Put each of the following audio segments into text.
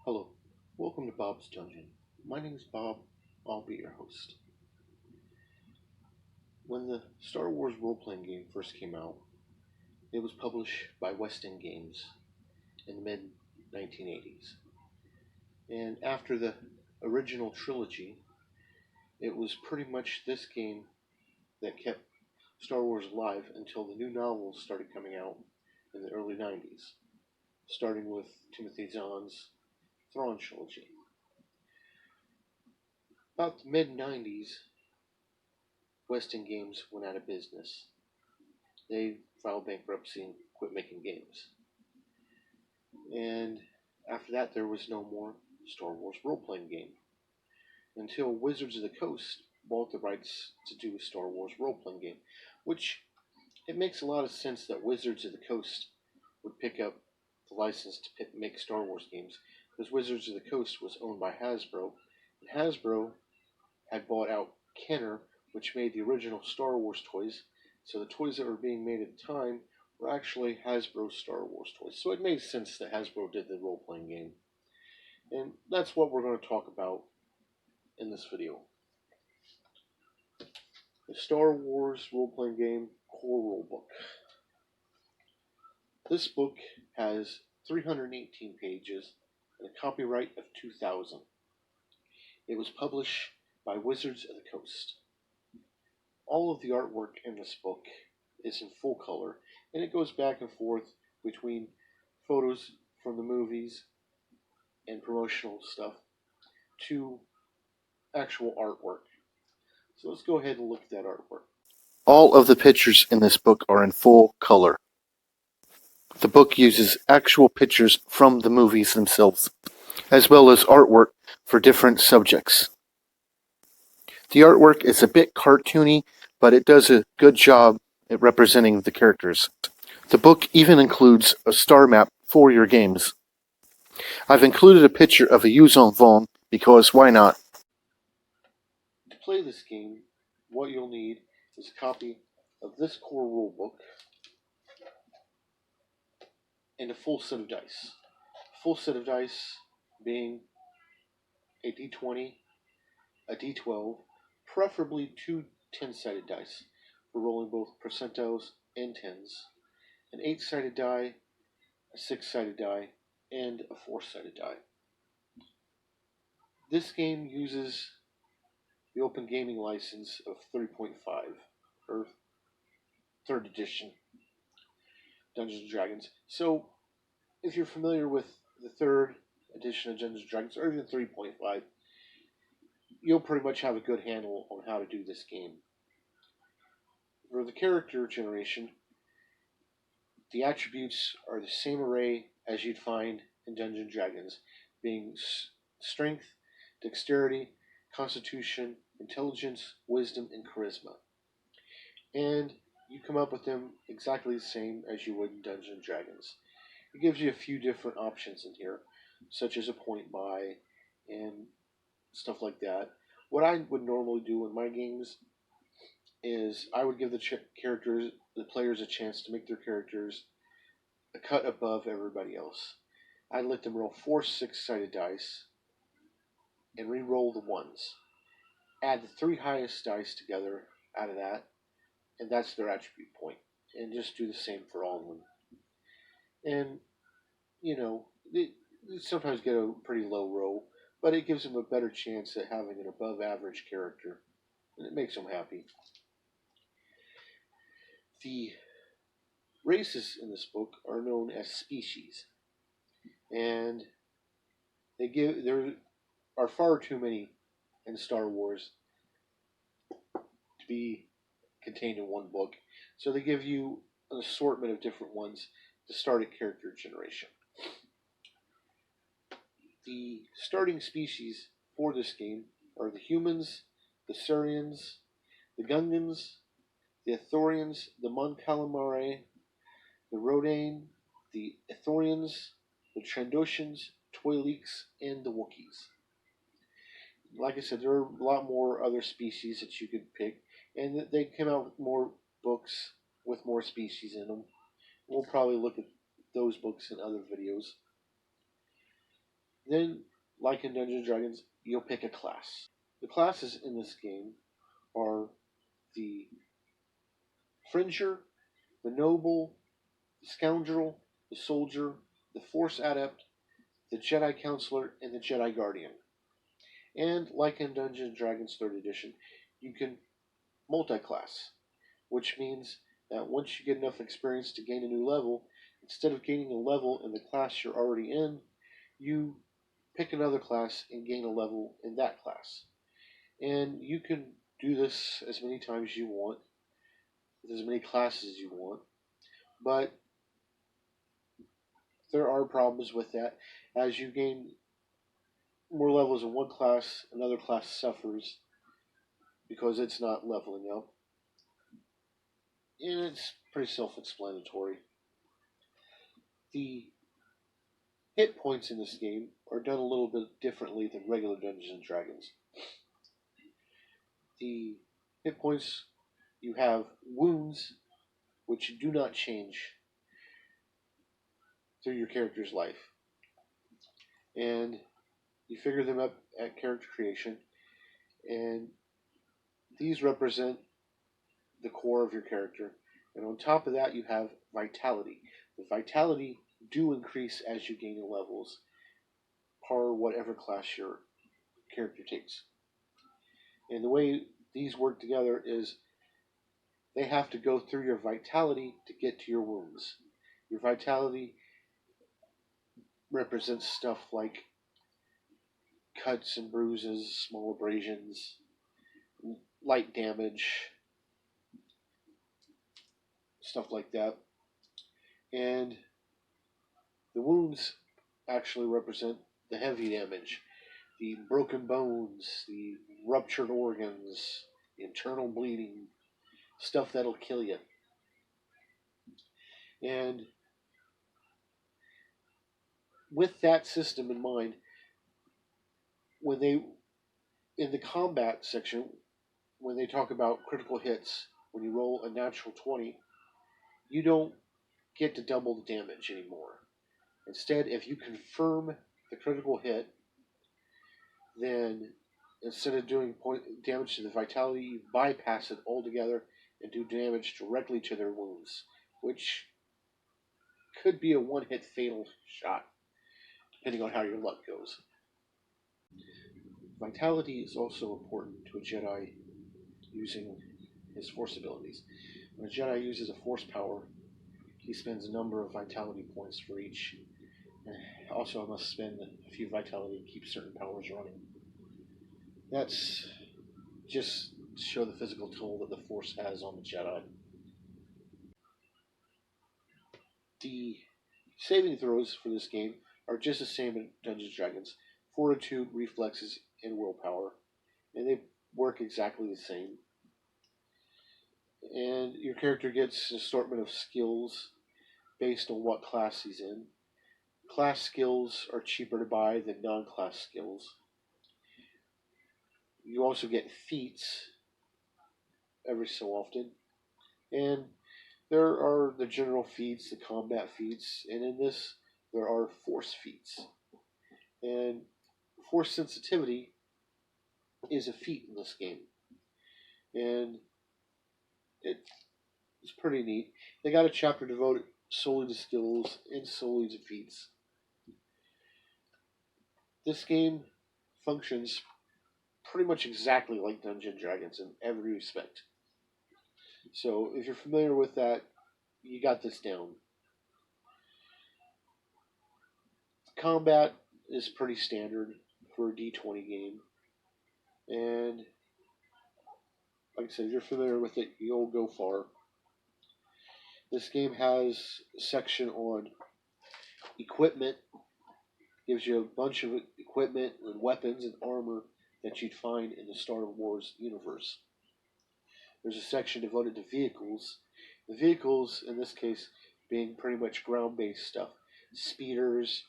Hello, welcome to Bob's Dungeon. My name is Bob, I'll be your host. When the Star Wars role-playing game first came out, it was published by West End Games in the mid-1980s. And after the original trilogy, it was pretty much this game that kept Star Wars alive until the new novels started coming out in the early 90s, starting with Timothy Zahn's Thrawn trilogy. About the mid-90s, West End Games went out of business. They filed bankruptcy and quit making games. And after that, there was no more Star Wars role-playing game until Wizards of the Coast bought the rights to do a Star Wars role-playing game, which it makes a lot of sense that Wizards of the Coast would pick up the license to make Star Wars games, because Wizards of the Coast was owned by Hasbro, and Hasbro had bought out Kenner, which made the original Star Wars toys. So the toys that were being made at the time were actually Hasbro Star Wars toys. So it made sense that Hasbro did the role-playing game. And that's what we're going to talk about in this video. The Star Wars role-playing game Core Rulebook. This book has 318 pages and a copyright of 2000. It was published by Wizards of the Coast. All of the artwork in this book is in full color, and it goes back and forth between photos from the movies and promotional stuff to actual artwork. So let's go ahead and look at that artwork. All of the pictures in this book are in full color. The book uses actual pictures from the movies themselves, as well as artwork for different subjects. The artwork is a bit cartoony, but it does a good job at representing the characters. The book even includes a star map for your games. I've included a picture of a Yuuzhan Vong because why not? To play this game, what you'll need is a copy of this core rulebook and a full set of dice. A full set of dice being a d20, a d12, preferably two 10-sided dice for rolling both percentiles and tens, an 8-sided die, a 6-sided die, and a 4-sided die. This game uses the Open Gaming license of 3.5, or 3rd edition Dungeons & Dragons. So, if you're familiar with the 3rd edition of Dungeons & Dragons, or even 3.5, you'll pretty much have a good handle on how to do this game. For the character generation, the attributes are the same array as you'd find in Dungeons & Dragons, being strength, dexterity, constitution, intelligence, wisdom, and charisma. And you come up with them exactly the same as you would in Dungeons & Dragons. It gives you a few different options in here, such as a point buy and stuff like that. What I would normally do in my games is I would give the players a chance to make their characters a cut above everybody else. I'd let them roll 4 6-sided dice and re-roll the ones. Add the 3 highest dice together out of that, and that's their attribute point. And just do the same for all of them. And, they sometimes get a pretty low roll, but it gives them a better chance at having an above average character, and it makes them happy. The races in this book are known as species, and there are far too many in Star Wars to be contained in one book, so they give you an assortment of different ones to start a character generation. The starting species for this game are the humans, the Surians, the Gungans, the Ithorians, the Mon Calamari, the Rodain, the Ithorians, the Trandoshans, Twi'leks, and the Wookiees. Like I said, there are a lot more other species that you could pick, and they came out with more books with more species in them. We'll probably look at those books in other videos. Then, like in Dungeons and Dragons, you'll pick a class. The classes in this game are the Fringer, the Noble, the Scoundrel, the Soldier, the Force Adept, the Jedi Counselor, and the Jedi Guardian. And like in Dungeons and Dragons 3rd Edition, you can multi-class, which means that once you get enough experience to gain a new level, instead of gaining a level in the class you're already in, you pick another class and gain a level in that class. And you can do this as many times as you want, with as many classes as you want, but there are problems with that. As you gain more levels in one class, another class suffers because it's not leveling up. And it's pretty self explanatory. The hit points in this game are done a little bit differently than regular Dungeons and Dragons. The hit points, you have wounds, which do not change through your character's life. And you figure them up at character creation, and these represent the core of your character. And on top of that, you have vitality. The vitality do increase as you gain levels, per whatever class your character takes. And the way these work together is they have to go through your vitality to get to your wounds. Your vitality represents stuff like cuts and bruises, small abrasions, light damage, stuff like that. And the wounds actually represent the heavy damage, the broken bones, the ruptured organs, the internal bleeding, stuff that'll kill you. And with that system in mind, when they, in the combat section, when they talk about critical hits, when you roll a natural 20, you don't get to double the damage anymore. Instead, if you confirm the critical hit, then instead of doing damage to the vitality, you bypass it altogether and do damage directly to their wounds, which could be a one-hit fatal shot, depending on how your luck goes. Vitality is also important to a Jedi using his Force abilities. When a Jedi uses a Force power, he spends a number of vitality points for each. Also, I must spend a few vitality to keep certain powers running. That's just to show the physical toll that the Force has on the Jedi. The saving throws for this game are just the same in Dungeons and Dragons: fortitude, reflexes, and willpower, and they work exactly the same. And your character gets an assortment of skills based on what class he's in. Class skills are cheaper to buy than non-class skills. You also get feats every so often, and there are the general feats, the combat feats, and in this there are force feats. And force sensitivity is a feat in this game, and it's pretty neat. They got a chapter devoted solely to skills and solely to feats. This game functions pretty much exactly like Dungeons and Dragons in every respect. So if you're familiar with that, you got this down. Combat is pretty standard for a D20 game, and like I said, if you're familiar with it, you'll go far. This game has a section on equipment, gives you a bunch of equipment and weapons and armor that you'd find in the Star Wars universe. There's a section devoted to vehicles. The vehicles, in this case, being pretty much ground-based stuff. Speeders,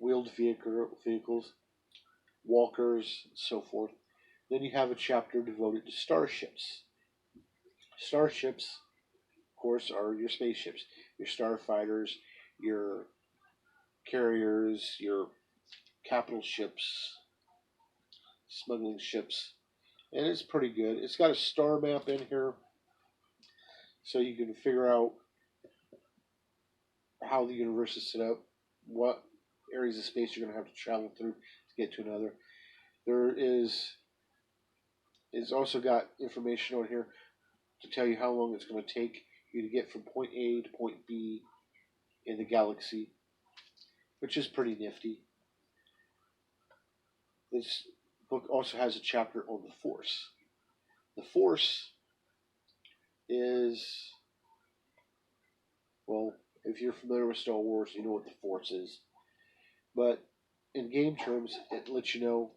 wheeled vehicles, walkers, and so forth. Then you have a chapter devoted to starships. Starships, of course, are your spaceships, your starfighters, your carriers, your capital ships, smuggling ships, and it's pretty good. It's got a star map in here, so you can figure out how the universe is set up, what areas of space you're going to have to travel through to get to another. It's also got information on here to tell you how long it's going to take you to get from point A to point B in the galaxy, which is pretty nifty. This book also has a chapter on the Force. The Force is, well, if you're familiar with Star Wars, you know what the Force is. But in game terms, it lets you know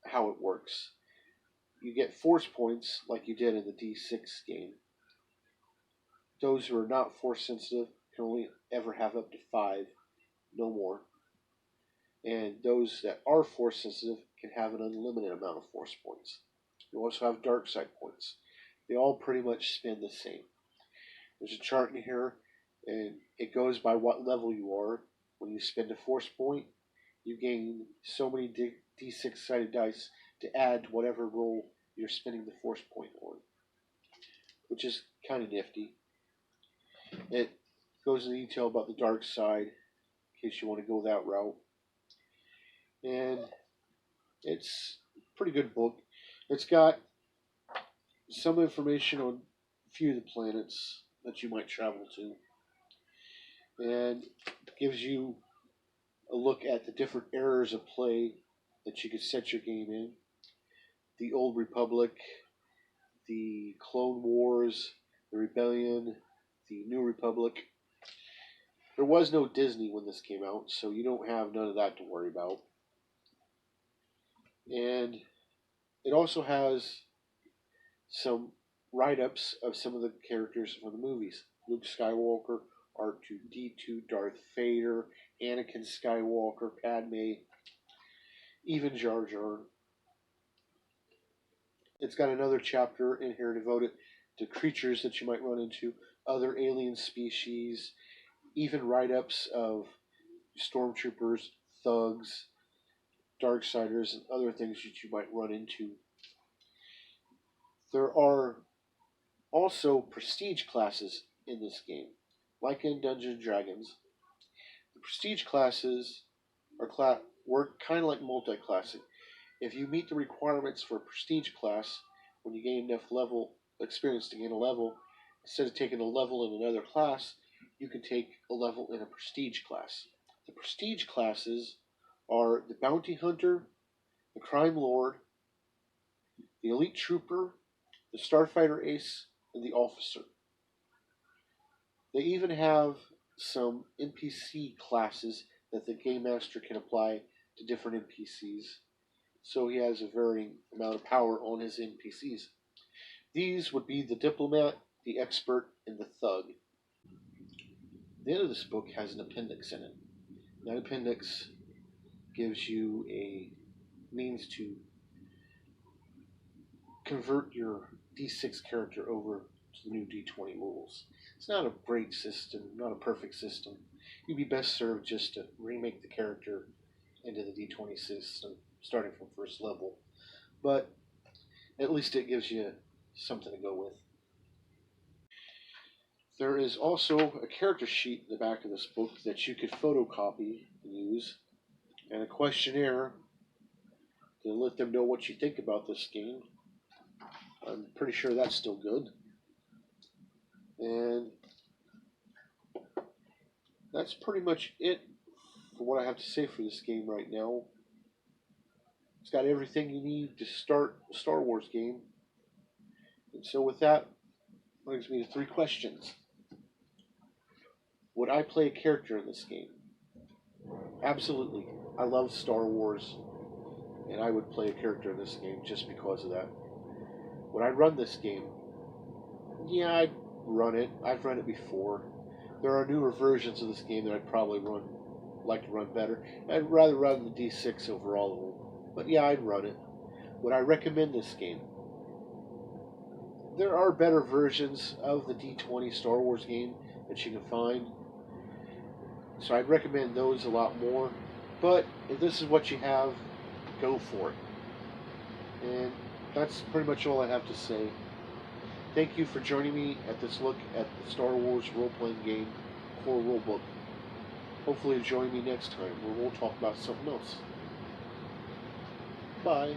how it works. You get Force points like you did in the D6 game. Those who are not Force sensitive can only ever have up to 5, no more. And those that are Force sensitive can have an unlimited amount of Force points. You also have Dark Side points. They all pretty much spin the same. There's a chart in here, and it goes by what level you are. When you spend a Force point, you gain so many D6-sided dice to add to whatever roll you're spending the Force point on, which is kind of nifty. It goes into detail about the dark side, in case you want to go that route. And it's a pretty good book. It's got some information on a few of the planets that you might travel to, and gives you a look at the different eras of play that you could set your game in. The Old Republic, the Clone Wars, the Rebellion, the New Republic. There was no Disney when this came out, so you don't have none of that to worry about. And it also has some write-ups of some of the characters from the movies. Luke Skywalker, R2-D2, Darth Vader, Anakin Skywalker, Padme, even Jar Jar. It's got another chapter in here devoted to creatures that you might run into, other alien species, even write-ups of stormtroopers, thugs, darksiders, and other things that you might run into. There are also prestige classes in this game, like in Dungeons & Dragons. The prestige classes work kind of like multi-classing. If you meet the requirements for a prestige class, when you gain enough level experience to gain a level, instead of taking a level in another class, you can take a level in a prestige class. The prestige classes are the Bounty Hunter, the Crime Lord, the Elite Trooper, the Starfighter Ace, and the Officer. They even have some NPC classes that the Game Master can apply to different NPCs, so he has a varying amount of power on his NPCs. These would be the Diplomat, the Expert, and the Thug. The end of this book has an appendix in it. That appendix gives you a means to convert your D6 character over to the new D20 rules. It's not a great system, not a perfect system. You'd be best served just to remake the character into the D20 system, starting from first level. But at least it gives you something to go with. There is also a character sheet in the back of this book that you could photocopy and use, and a questionnaire to let them know what you think about this game. I'm pretty sure that's still good. And that's pretty much it for what I have to say for this game right now. It's got everything you need to start a Star Wars game. And so with that, brings me to 3 questions. Would I play a character in this game? Absolutely. I love Star Wars, and I would play a character in this game just because of that. Would I run this game? Yeah, I'd run it. I've run it before. There are newer versions of this game that I'd probably like to run better. I'd rather run the D6 over all of them. But yeah, I'd run it. Would I recommend this game? There are better versions of the D20 Star Wars game that you can find, so I'd recommend those a lot more. But if this is what you have, go for it. And that's pretty much all I have to say. Thank you for joining me at this look at the Star Wars role-playing game, Core Rulebook. Hopefully you'll join me next time where we'll talk about something else. Bye.